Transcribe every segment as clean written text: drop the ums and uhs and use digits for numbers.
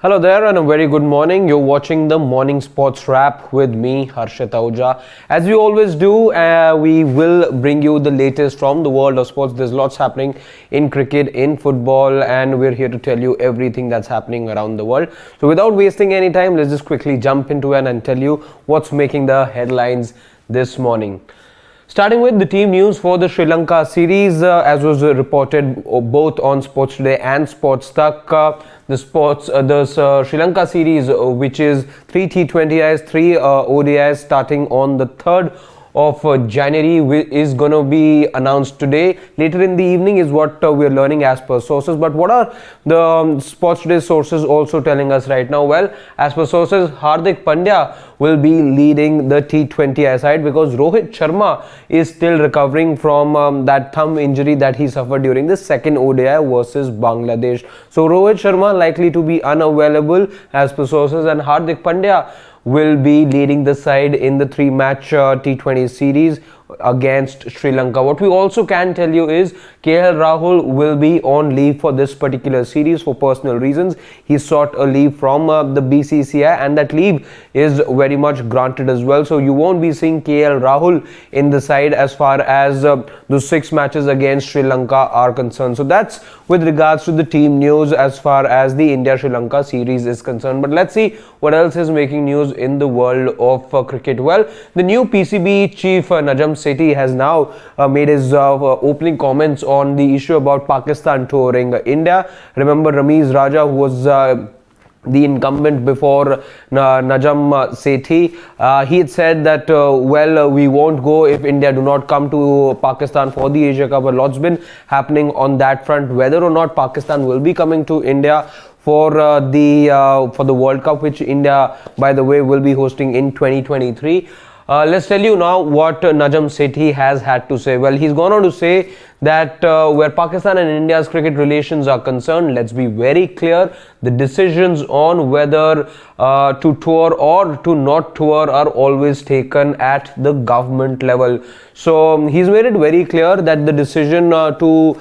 Hello there and a very good morning. You're watching the Morning Sports Wrap with me, Harshit Ahuja. As we always do, we will bring you the latest from the world of sports. There's lots happening in cricket, in football, and we're here to tell you everything that's happening around the world. So without wasting any time, let's just quickly jump into it and tell you what's making the headlines this morning. Starting with the team news for the Sri Lanka series, as was reported both on Sports Today and AajTak, the Sri Lanka series, which is 3 T20Is, 3 ODIs, starting on the 3rd of January, is going to be announced today. Later in the evening is what we're learning as per sources. But what are the Sports Today sources also telling us right now? Well, as per sources, Hardik Pandya will be leading the T20I side because Rohit Sharma is still recovering from that thumb injury that he suffered during the second ODI versus Bangladesh. So Rohit Sharma likely to be unavailable as per sources, and Hardik Pandya will be leading the side in the 3-match T20 series against Sri Lanka. What we also can tell you is KL Rahul will be on leave for this particular series for personal reasons. He sought a leave from the BCCI, and that leave is very much granted as well. So you won't be seeing KL Rahul in the side as far as those 6 matches against Sri Lanka are concerned. So that's with regards to the team news as far as the India-Sri Lanka series is concerned. But let's see what else is making news in the world of cricket. Well, the new PCB chief Najam Sethi has now made his opening comments on the issue about Pakistan touring India. Remember Ramiz Raja, who was the incumbent before Najam Sethi, he had said that we won't go if India do not come to Pakistan for the Asia Cup. A lot's been happening on that front, whether or not Pakistan will be coming to India for the World Cup, which India, by the way, will be hosting in 2023. Let's tell you now what Najam Sethi has had to say. Well, he's gone on to say that where Pakistan and India's cricket relations are concerned, let's be very clear, the decisions on whether to tour or to not tour are always taken at the government level. So he's made it very clear that the decision to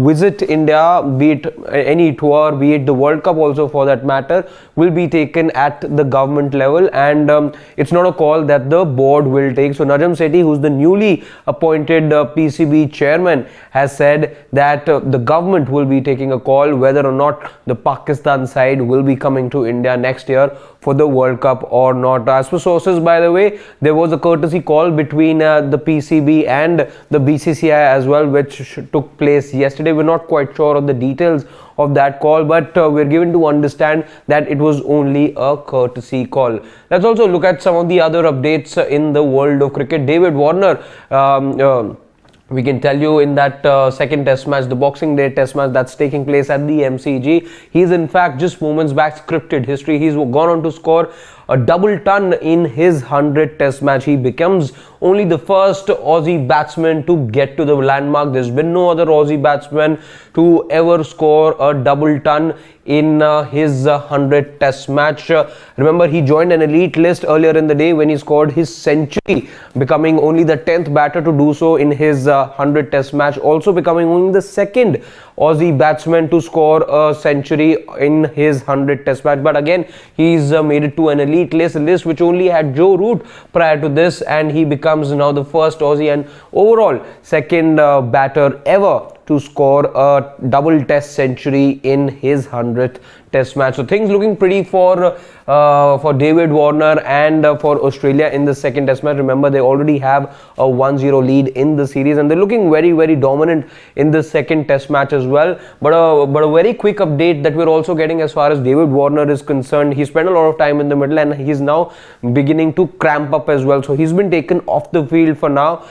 visit India, be it any tour, be it the World Cup also for that matter, will be taken at the government level, and it's not a call that the board will take. So Najam Sethi, who's the newly appointed PCB chairman, has said that the government will be taking a call whether or not the Pakistan side will be coming to India next year for the World Cup or not. As per sources, by the way, there was a courtesy call between the PCB and the BCCI as well, which took place yesterday. We're not quite sure of the details of that call, but we're given to understand that it was only a courtesy call. Let's also look at some of the other updates in the world of cricket. David Warner, we can tell you in that second test match, the Boxing Day test match that's taking place at the MCG, he's in fact just moments back scripted history. He's gone on to score a double ton in his 100th test match. He becomes only the first Aussie batsman to get to the landmark. There's been no other Aussie batsman to ever score a double ton in his 100th test match. Remember, he joined an elite list earlier in the day when he scored his century, becoming only the 10th batter to do so in his 100th test match, also becoming only the second Aussie batsman to score a century in his 100th test match. But again, he's made it to an elite list which only had Joe Root prior to this, and he becomes now the first Aussie and overall second batter ever to score a double test century in his 100th test match. So things looking pretty for David Warner and for Australia in the second test match. Remember, they already have a 1-0 lead in the series, and they're looking very, very dominant in the second test match as well. But a very quick update that we're also getting as far as David Warner is concerned. He spent a lot of time in the middle, and he's now beginning to cramp up as well. So he's been taken off the field for now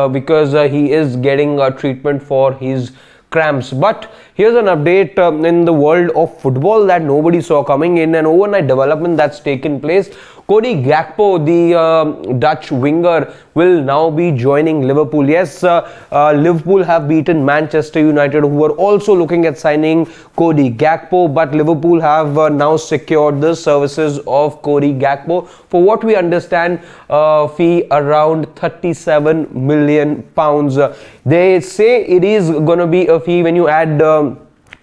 because he is getting treatment for his cramps. But here's an update in the world of football that nobody saw coming, in an overnight development that's taken place. Cody Gakpo, the Dutch winger, will now be joining Liverpool. Yes, Liverpool have beaten Manchester United, who were also looking at signing Cody Gakpo, but Liverpool have now secured the services of Cody Gakpo for what we understand fee around £37 million. They say it is going to be a fee when you add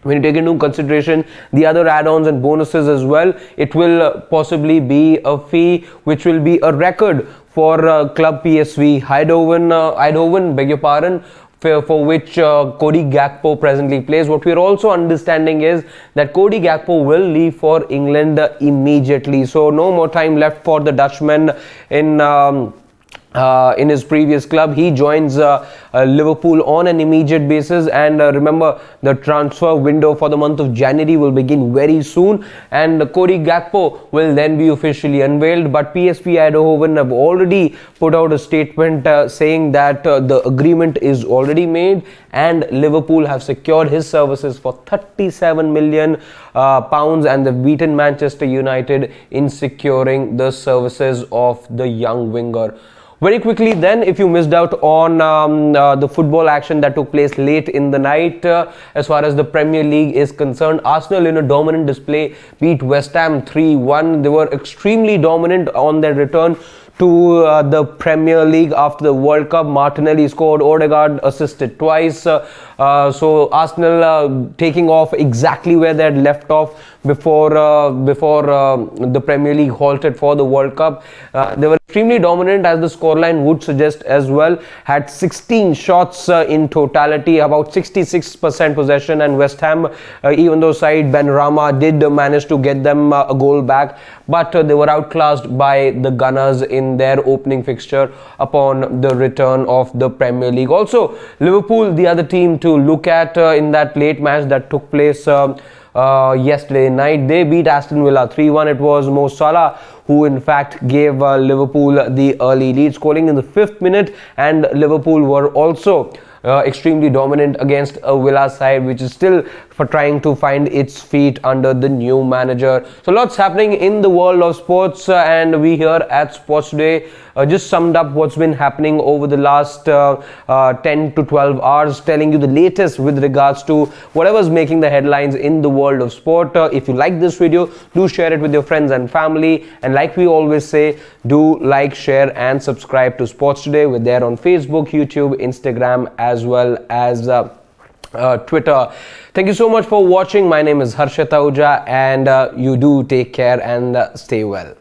when you take into consideration the other add-ons and bonuses as well, it will possibly be a fee which will be a record for club PSV Eindhoven, beg your pardon, for which Cody Gakpo presently plays. What we're also understanding is that Cody Gakpo will leave for England immediately. So no more time left for the Dutchman in his previous club. He joins Liverpool on an immediate basis, and remember, the transfer window for the month of January will begin very soon, and Cody Gakpo will then be officially unveiled. But PSV Eindhoven have already put out a statement saying that the agreement is already made, and Liverpool have secured his services for 37 million pounds, and they've beaten Manchester United in securing the services of the young winger. Very quickly then, if you missed out on the football action that took place late in the night, as far as the Premier League is concerned, Arsenal in a dominant display beat West Ham 3-1. They were extremely dominant on their return to the Premier League after the World Cup. Martinelli scored, Odegaard assisted twice. So Arsenal taking off exactly where they had left off before the Premier League halted for the World Cup. They were extremely dominant, as the scoreline would suggest as well. Had 16 shots in totality, about 66% possession, and West Ham, even though side Ben Rama did manage to get them a goal back, but they were outclassed by the Gunners in their opening fixture upon the return of the Premier League. Also, Liverpool, the other team to look at in that late match that took place yesterday night. They beat Aston Villa 3-1. It was Mo Salah who in fact gave Liverpool the early lead, scoring in the 5th minute, and Liverpool were also extremely dominant against a Villa side which is still trying to find its feet under the new manager. So lots happening in the world of sports, and we here at Sports Today just summed up what's been happening over the last 10 to 12 hours, telling you the latest with regards to whatever's making the headlines in the world of sport. If you like this video, do share it with your friends and family, and like we always say, do like, share and subscribe to Sports Today. We're there on Facebook, YouTube, Instagram as well as Twitter. Thank you so much for watching. My name is Harshit Ahuja, and you do take care and stay well.